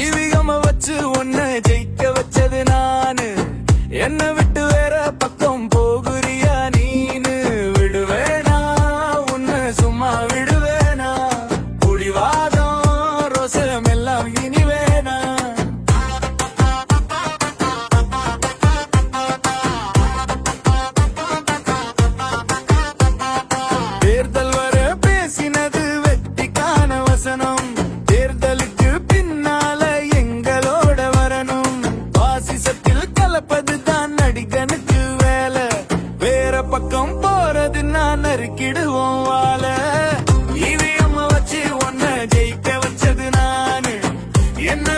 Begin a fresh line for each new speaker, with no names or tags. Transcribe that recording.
ஈவிகம வச்சு உன்னை ஜெயிக்க வச்சது நானு. என்ன விட்டு வேற பக்கம் போகுறியா நீனு? விடுவேனா உன்னை சும்மா விடுவேனா? புடிவாதம் ரோசம் எல்லாம் இனிவேனா? தேர்தல் வர பேசினது வெற்றிக்கான வசனம். தேர்தலுக்கு பின்னால எங்களோட வரணும். வாசிசத்தில் கலப்பதுதான் நடிகனுக்கு வேலை. வேற பக்கம் போறது நான் நறுக்கிடுவோம் வாழ. இவியம்ம வச்சு உன்னை ஜெயிக்க வச்சது நானு. என்ன